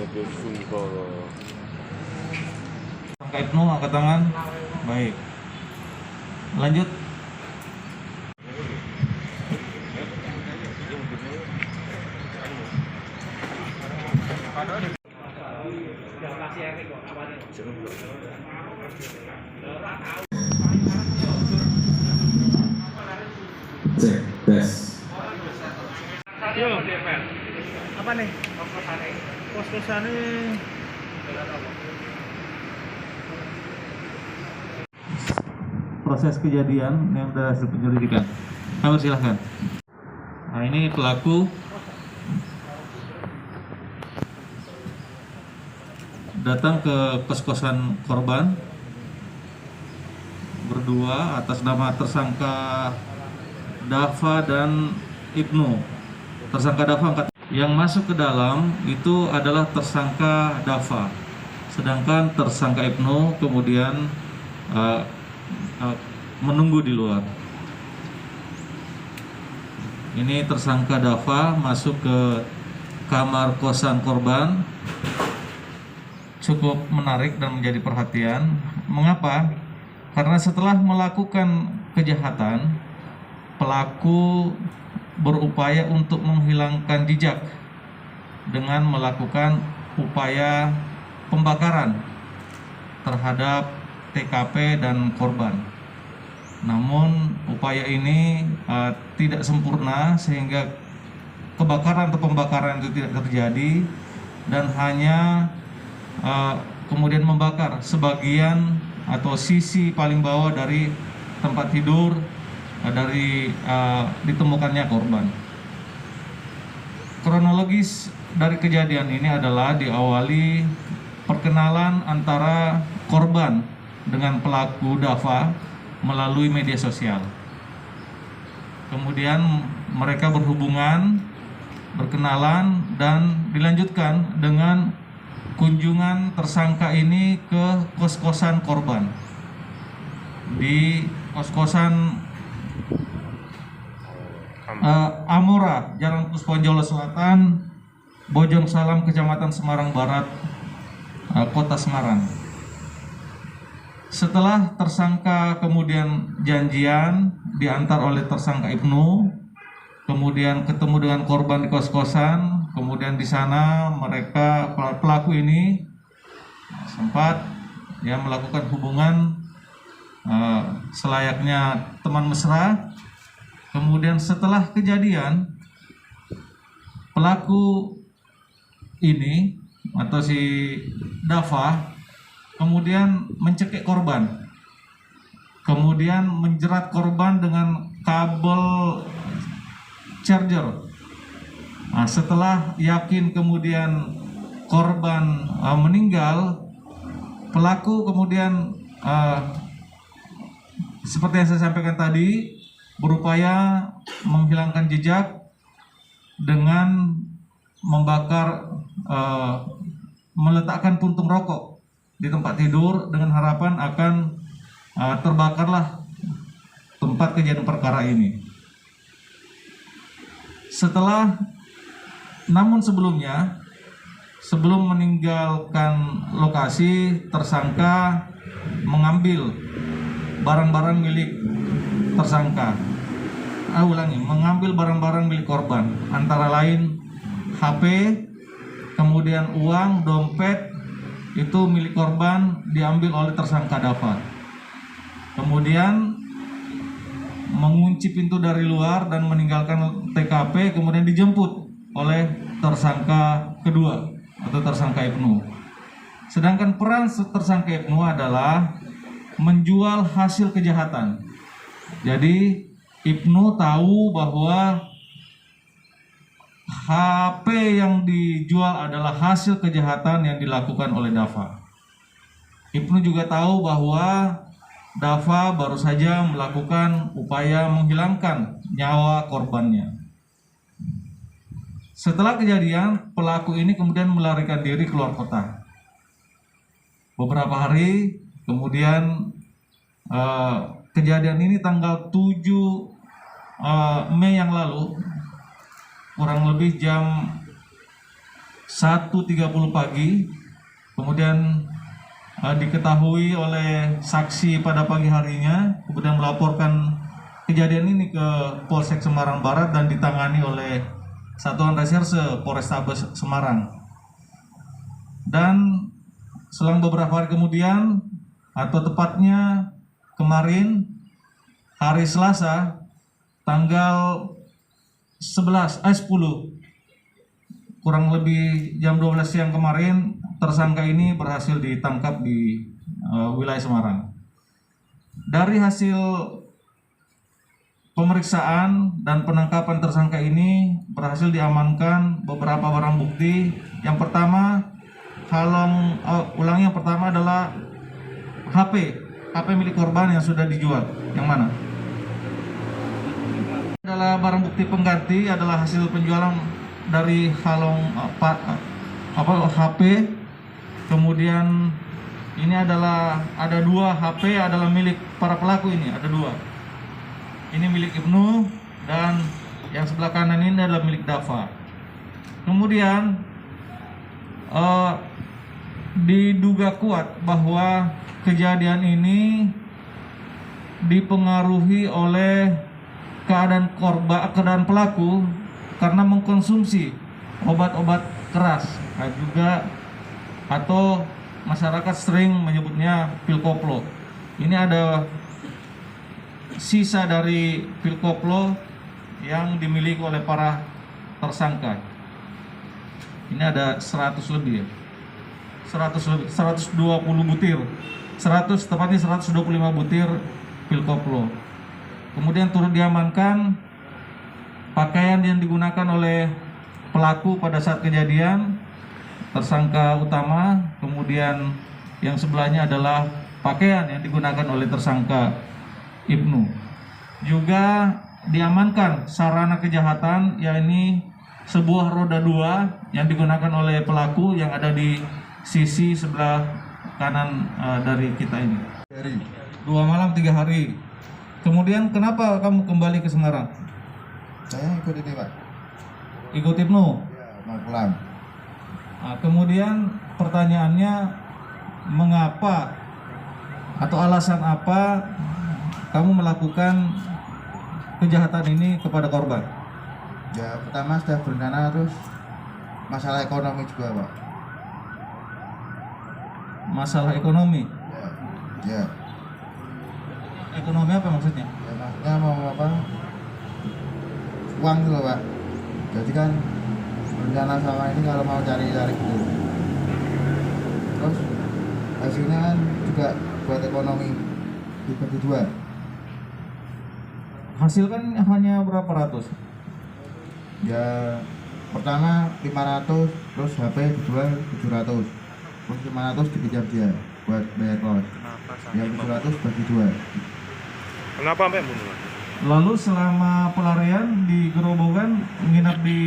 Angka Ibnu, angkat tangan. Baik. Lanjut. Cek, tes. Apa nih? Kos-kosannya Proses kejadian yang berhasil penyelidikan. Kami silahkan. Nah, ini pelaku datang ke kos-kosan korban berdua atas nama tersangka Dava dan Ibnu. Tersangka Dava angkat. Yang masuk ke dalam itu adalah tersangka Dava, sedangkan tersangka Ibnu kemudian menunggu di luar. Ini tersangka Dava masuk ke kamar kosan korban. Cukup menarik dan menjadi perhatian. Mengapa? Karena setelah melakukan kejahatan, pelaku berupaya untuk menghilangkan jejak dengan melakukan upaya pembakaran terhadap TKP dan korban. Namun upaya ini tidak sempurna sehingga kebakaran atau pembakaran itu tidak terjadi dan hanya kemudian membakar sebagian atau sisi paling bawah dari tempat tidur dari ditemukannya korban. Kronologis dari kejadian ini adalah diawali perkenalan antara korban dengan pelaku Dava melalui media sosial. Kemudian mereka berhubungan, berkenalan, dan dilanjutkan dengan kunjungan tersangka ini ke kos-kosan korban. Di kos-kosan Amora, Jalan Pusponjolo Selatan, Bojong Salam, Kecamatan Semarang Barat, Kota Semarang. Setelah tersangka kemudian janjian diantar oleh tersangka Ibnu, kemudian ketemu dengan korban di kos-kosan, kemudian di sana mereka pelaku ini sempat melakukan hubungan selayaknya teman mesra. Kemudian setelah kejadian, pelaku ini atau si Dava kemudian mencekik korban, kemudian menjerat korban dengan kabel charger. Nah, setelah yakin kemudian korban meninggal, pelaku kemudian seperti yang saya sampaikan tadi, berupaya menghilangkan jejak dengan membakar, meletakkan puntung rokok di tempat tidur dengan harapan akan terbakarlah tempat kejadian perkara ini. Namun sebelumnya, sebelum meninggalkan lokasi, tersangka mengambil barang-barang milik tersangka. Mengambil barang-barang milik korban, antara lain HP, kemudian uang, dompet, itu milik korban diambil oleh tersangka Dava. Kemudian mengunci pintu dari luar dan meninggalkan TKP, kemudian dijemput oleh tersangka kedua atau tersangka Ibnu. Sedangkan peran tersangka Ibnu adalah menjual hasil kejahatan. Jadi Ibnu tahu bahwa HP yang dijual adalah hasil kejahatan yang dilakukan oleh Dava. Ibnu juga tahu bahwa Dava baru saja melakukan upaya menghilangkan nyawa korbannya. Setelah kejadian, pelaku ini kemudian melarikan diri keluar kota. Beberapa hari kemudian, kejadian ini tanggal 7 Mei yang lalu, kurang lebih jam 1.30 pagi. Kemudian diketahui oleh saksi pada pagi harinya, kemudian melaporkan kejadian ini ke Polsek Semarang Barat dan ditangani oleh Satuan Reserse Polrestabes Semarang. Dan selang beberapa hari kemudian, atau tepatnya kemarin hari Selasa tanggal 10 kurang lebih jam 12 siang kemarin, tersangka ini berhasil ditangkap di wilayah Semarang. Dari hasil pemeriksaan dan penangkapan tersangka ini berhasil diamankan beberapa barang bukti. Yang pertama, yang pertama adalah HP milik korban yang sudah dijual. Yang mana? Adalah barang bukti pengganti, adalah hasil penjualan dari HP. Kemudian ini adalah ada 2 HP adalah milik para pelaku, ini ada 2. Ini milik Ibnu dan yang sebelah kanan ini adalah milik Dava. Kemudian diduga kuat bahwa kejadian ini dipengaruhi oleh keadaan pelaku karena mengkonsumsi obat-obat keras, juga atau masyarakat sering menyebutnya pil koplo. Ini ada sisa dari pil koplo yang dimiliki oleh para tersangka. Ini ada 100 lebih ya. 120 butir. 125 butir pil koplo. Kemudian turut diamankan pakaian yang digunakan oleh pelaku pada saat kejadian, tersangka utama. Kemudian yang sebelahnya adalah pakaian yang digunakan oleh tersangka Ibnu. Juga diamankan sarana kejahatan, yakni sebuah roda 2 yang digunakan oleh pelaku yang ada di sisi sebelah kanan dari kita ini. 2 malam 3 hari. Kemudian kenapa kamu kembali ke Semarang? Saya ikut ini, Pak. Ikut Ibnu? Ya, mau pulang. Nah, kemudian pertanyaannya, mengapa atau alasan apa kamu melakukan kejahatan ini kepada korban? Ya, pertama sudah berencana, terus masalah ekonomi juga, Pak. Masalah ekonomi? Ya. Ekonomi apa maksudnya? Ya, maksudnya mau apa? Uang gitu, Pak. Jadi kan berencana sama ini kalau mau cari-cari gitu. Terus hasilnya kan juga buat ekonomi dibagi 2. Hasil kan hanya berapa ratus? Ya, pertama 500, terus HP dijual 700. Terus 500 dipinjam dia buat bayar kos. Yang 700 bagi 2. Kenapa sampai bunuh? Lalu selama pelarian di Gerobogan nginap di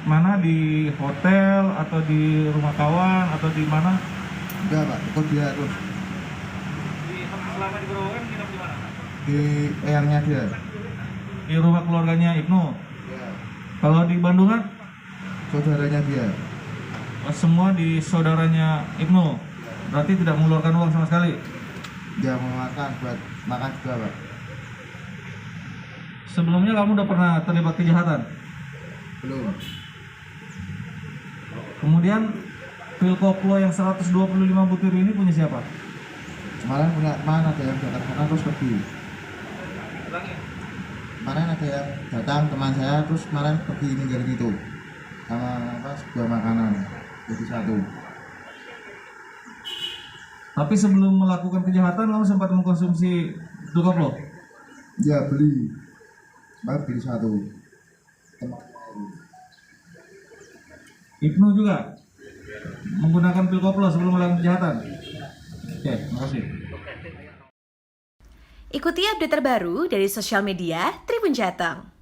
mana? Di hotel atau di rumah kawan atau di mana? Enggak, Pak, ikut dia terus Selama di Gerobogan nginap di mana? di eyangnya dia. Di rumah keluarganya Ibnu. Ya. Kalau di Bandungan Saudaranya dia. semua di saudaranya Ibnu. Berarti tidak mengeluarkan uang sama sekali. Dia mau makan, buat makan juga, Pak. Sebelumnya kamu udah pernah terlibat kejahatan? Belum. Kemudian pil koplo yang 125 butir ini punya siapa? Kemarin punya teman, ada yang datang sana terus pergi. Kemarin ada yang datang teman saya, terus kemarin pergi ninggalin itu sama apa, sebuah makanan jadi 1. Tapi sebelum melakukan kejahatan kamu sempat mengkonsumsi pil koplo? Ya, beli 1. Teman. Ibnu juga menggunakan pil koplo sebelum melakukan kejahatan. Oke, makasih. Ikuti update terbaru dari sosial media Tribun Jateng.